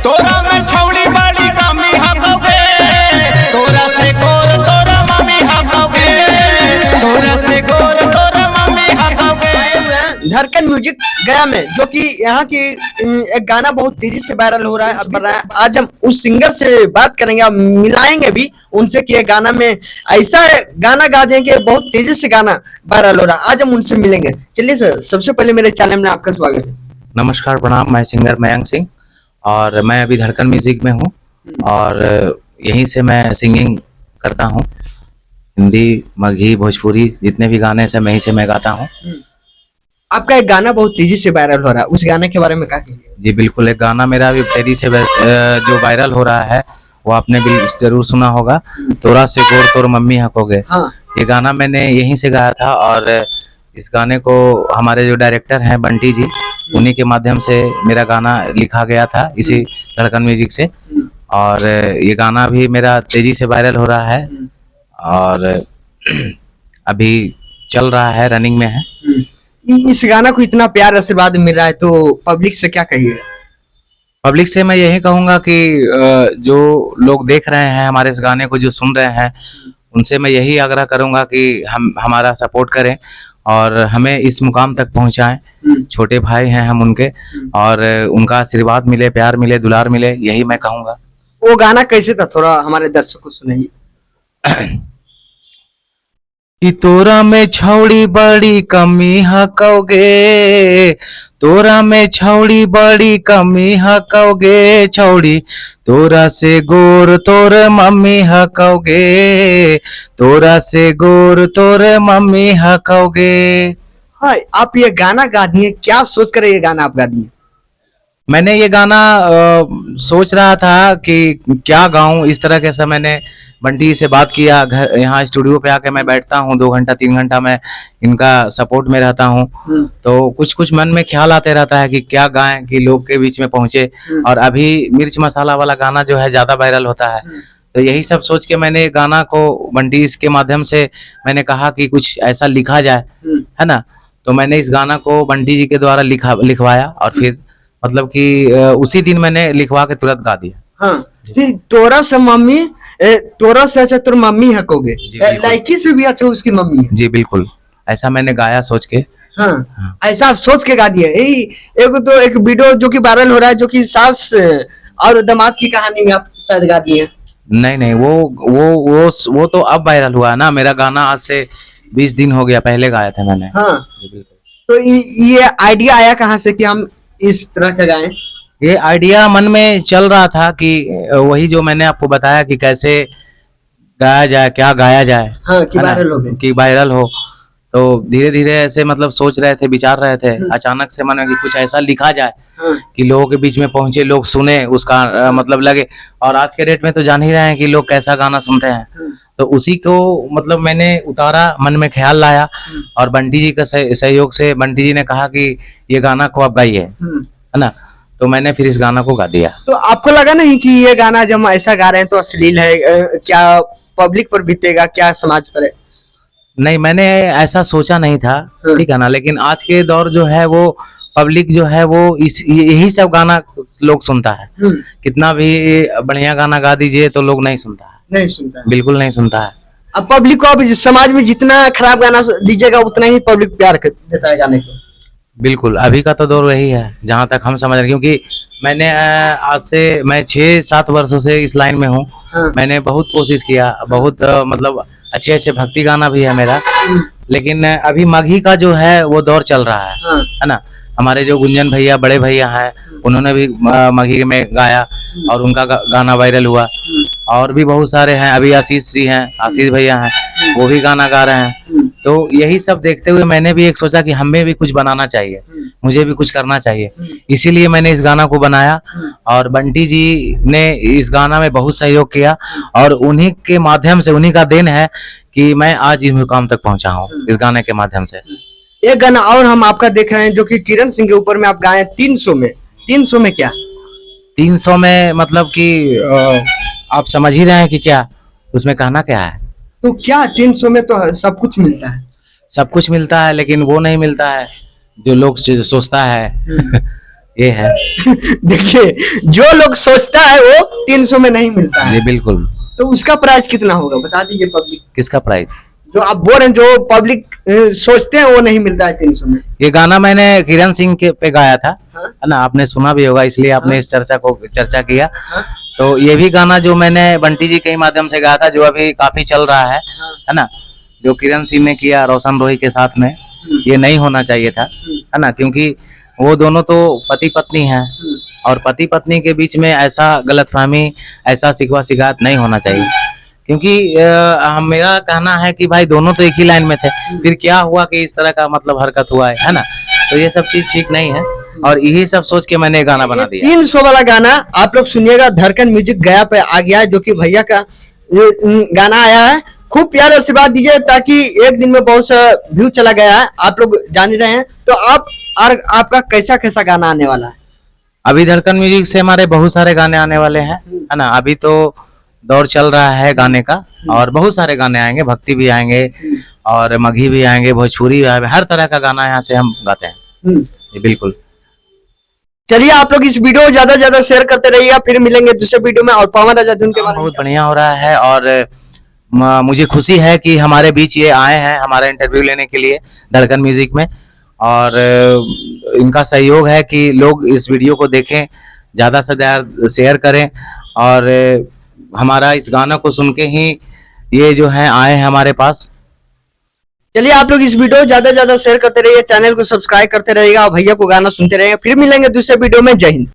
तोरा में छौड़ी बड़ी कमी हकोगे, तोरा से गोर तोरा मम्मी हकोगे, तोरा से गोर तोरा मम्मी हकोगे। धड़कन म्यूजिक गया में, जो कि यहाँ की एक गाना बहुत तेजी से वायरल हो रहा है, अब रहा है। आज हम उस सिंगर से बात करेंगे, अब मिलाएंगे भी उनसे कि गाना में ऐसा गाना गा देंगे, बहुत तेजी से गाना वायरल हो रहा है। आज हम उनसे मिलेंगे। चलिए सर, सबसे पहले मेरे चैनल में आपका स्वागत है। नमस्कार, प्रणाम। मैं सिंगर मयंक सिंह और मैं अभी धड़कन म्यूजिक में हूँ और यहीं से मैं सिंगिंग करता हूँ। हिंदी, मगही, भोजपुरी जितने भी गाने हैं मैं यहीं से मैं गाता हूँ। आपका एक गाना बहुत तेजी से वायरल हो रहा है, उस गाने के बारे में क्या कहिए? जी बिल्कुल, एक गाना मेरा अभी तेजी से जो वायरल हो रहा है वो आपने भी जरूर सुना होगा, तोरा से गोर तोर मम्मी हकोगे। हाँ। ये गाना मैंने यहीं से गाया था और इस गाने को हमारे जो डायरेक्टर हैं बंटी जी, उन्हीं के माध्यम से मेरा गाना लिखा गया था इसी धड़कन म्यूजिक से। और ये गाना भी मेरा तेजी से वायरल हो रहा है और अभी चल रहा है, रनिंग में है। इस गाना को इतना प्यार आशीर्वाद मिल रहा है तो पब्लिक से क्या कहिएगा? पब्लिक से मैं यही कहूंगा कि जो लोग देख रहे हैं हमारे इस गाने को, जो सुन रहे हैं, उनसे मैं यही आग्रह करूंगा कि हम हमारा सपोर्ट करें और हमें इस मुकाम तक पहुंचाएं। छोटे भाई हैं हम उनके, और उनका आशीर्वाद मिले, प्यार मिले, दुलार मिले, यही मैं कहूंगा। वो गाना कैसे था, थोड़ा हमारे दर्शकों को सुनाइए। कि तोरा में छौड़ी बड़ी कमी हकोगे, तोरा में छौड़ी बड़ी कमी हकोगे, छौड़ी तोरा से गोर तोर मम्मी हकोगे, तोरा से गोर तोर मम्मी हकोगे। हाँ, आप ये गाना गा दिए, क्या सोच कर ये गाना आप गा दिए? मैंने ये गाना सोच रहा था कि क्या गाऊं, इस तरह के। मैंने बंटी से बात किया, घर यहाँ स्टूडियो पे आके मैं बैठता हूँ 2 घंटा 3 घंटा, मैं इनका सपोर्ट में रहता हूँ। तो कुछ कुछ मन में ख्याल आते रहता है कि क्या गाएं कि लोग के बीच में पहुंचे। और अभी मिर्च मसाला वाला गाना जो है ज्यादा वायरल होता है, तो यही सब सोच के मैंने गाना को बंटी के माध्यम से मैंने कहा कि कुछ ऐसा लिखा जाए, है ना। तो मैंने इस गाना को बंटी जी के द्वारा लिखवाया और फिर मतलब कि उसी दिन मैंने लिखवा के तुरंत गा दिया। हाँ, तोरा से मम्मी, तोरा से अच्छा तोर मम्मी हकोगे, लड़की से भी अच्छा उसकी मम्मी है। जी बिल्कुल, ऐसा मैंने गाया सोच के। हाँ, ऐसा आप सोच के गा दिया। यही एक वीडियो जो कि वायरल हो रहा है, जो कि सास और दामाद की कहानी में आप शायद गा दिए। नहीं, वो तो अब वायरल हुआ है ना। मेरा गाना आज से 20 दिन हो गया, पहले गाया था मैंने। हाँ, तो ये आइडिया आया कहाँ से कि हम इस तरह का गाएं? ये आइडिया मन में चल रहा था कि वही जो मैंने आपको बताया कि कैसे गाया जाए, क्या गाया जाए। हाँ, कि वायरल हो गए, कि वायरल हो। तो धीरे धीरे ऐसे मतलब सोच रहे थे, विचार रहे थे, अचानक से मन में कि कुछ ऐसा लिखा जाए कि लोगों के बीच में पहुंचे, लोग सुने, उसका मतलब लगे। और आज के डेट में तो जान ही रहे हैं कि लोग कैसा गाना सुनते हैं। तो उसी को मतलब मैंने उतारा, मन में ख्याल लाया और बंटी जी का सहयोग से बंटी जी ने कहा कि ये गाना को आप गाइए, है ना। तो मैंने फिर इस गाना को गा दिया। तो आपको लगा नहीं कि ये गाना जब हम ऐसा गा रहे हैं तो अश्लील है, क्या पब्लिक पर बीतेगा, क्या समाज पर है? नहीं, मैंने ऐसा सोचा नहीं था, ठीक है ना। लेकिन आज के दौर जो है वो पब्लिक जो है वो यही सब गाना लोग सुनता है। कितना भी बढ़िया गाना गा दीजिए तो लोग नहीं सुनता है, नहीं सुनता है, बिल्कुल नहीं सुनता है। अब पब्लिक को, अब समाज में जितना खराब गाना दीजिएगा उतना ही पब्लिक प्यार देता है गाने को। बिल्कुल, अभी का तो दौर वही है जहाँ तक हम समझ रहे, क्योंकि मैंने आज से मैं 6-7 वर्षों से इस लाइन में हूँ। मैंने बहुत कोशिश किया, बहुत मतलब अच्छे अच्छे भक्ति गाना भी है मेरा, लेकिन अभी मगही का जो है वो दौर चल रहा है ना। हमारे जो गुंजन भैया, बड़े भैया हैं, उन्होंने भी मगही में गाया और उनका गाना वायरल हुआ। और भी बहुत सारे हैं, अभी आशीष जी हैं, आशीष भैया हैं, वो भी गाना गा रहे हैं। तो यही सब देखते हुए मैंने भी एक सोचा कि हमें भी कुछ बनाना चाहिए, मुझे भी कुछ करना चाहिए। इसीलिए मैंने इस गाना को बनाया और बंटी जी ने इस गाना में बहुत सहयोग किया और उन्हीं के माध्यम से, उन्हीं का देन है कि मैं आज इस मुकाम तक पहुंचा हूँ इस गाने के माध्यम से। एक गाना और हम आपका देख रहे हैं जो कि किरण सिंह के ऊपर में आप गाए 300 में। 300 में क्या? 300 में मतलब कि आप समझ ही रहे हैं कि क्या उसमें कहना क्या है। तो क्या 300 में तो सब कुछ मिलता है? सब कुछ मिलता है, लेकिन वो नहीं मिलता है जो लोग सोचता है। ये है। देखिए, जो लोग सोचता है वो 300 में नहीं मिलता है, जी बिल्कुल। तो उसका प्राइस कितना होगा बता दीजिए पब्लिक। किसका प्राइस? जो आप बोल रहे हैं जो पब्लिक सोचते हैं वो नहीं मिलता है 300 में। ये गाना मैंने किरण सिंह के पे गाया था, हाँ? है ना, आपने सुना भी होगा, इसलिए आपने हाँ? इस चर्चा किया। हाँ? तो ये भी गाना जो मैंने बंटी जी के ही माध्यम से गाया था, जो अभी काफी चल रहा है ना, जो किरण सिंह ने किया रोशन रोही के साथ में, ये नहीं होना चाहिए था, है ना, क्योंकि वो दोनों तो पति पत्नी हैं और पति पत्नी के बीच में ऐसा गलतफहमी, ऐसा शिकवा शिकायत नहीं होना चाहिए। क्योंकि मेरा कहना है कि भाई दोनों तो एक ही लाइन में थे, फिर क्या हुआ कि इस तरह का मतलब हरकत हुआ है ना, तो ये सब चीज ठीक नहीं है और यही सब सोच के मैंने गाना बना दिया। 300 वाला गाना आप लोग सुनिएगा, धड़कन म्यूजिक गया पे आ गया है, जो कि भैया का गाना आया है। खूब प्यार आशीर्वाद दीजिए ताकि एक दिन में बहुत सा व्यू चला गया है, आप लोग जान ही रहे हैं। तो आप और आपका कैसा कैसा गाना आने वाला है? अभी धड़कन म्यूजिक से हमारे बहुत सारे गाने आने वाले हैं, है ना, अभी तो दौर चल रहा है गाने का और बहुत सारे गाने आएंगे, भक्ति भी आएंगे और मगही भी आएंगे, भोजपुरी भी आएंगे, हर तरह का गाना यहाँ से हम गाते हैं। जी बिल्कुल। चलिए, आप लोग इस वीडियो को ज्यादा से ज्यादा शेयर करते रहिएगा, फिर मिलेंगे दूसरे वीडियो में। और पवन राजा धुन के बारे में बहुत बढ़िया हो रहा है और मुझे खुशी है कि हमारे बीच ये आए हैं हमारा इंटरव्यू लेने के लिए धड़कन म्यूजिक में, और इनका सहयोग है कि लोग इस वीडियो को देखें, ज़्यादा से ज़्यादा शेयर करें और हमारा इस गाना को सुन के ही ये जो है आए हैं हमारे पास। चलिए, आप लोग इस वीडियो को ज्यादा से ज्यादा शेयर करते रहिए, चैनल को सब्सक्राइब करते रहिएगा और भैया को गाना सुनते रहिएगा। फिर मिलेंगे दूसरे वीडियो में। जय हिंद।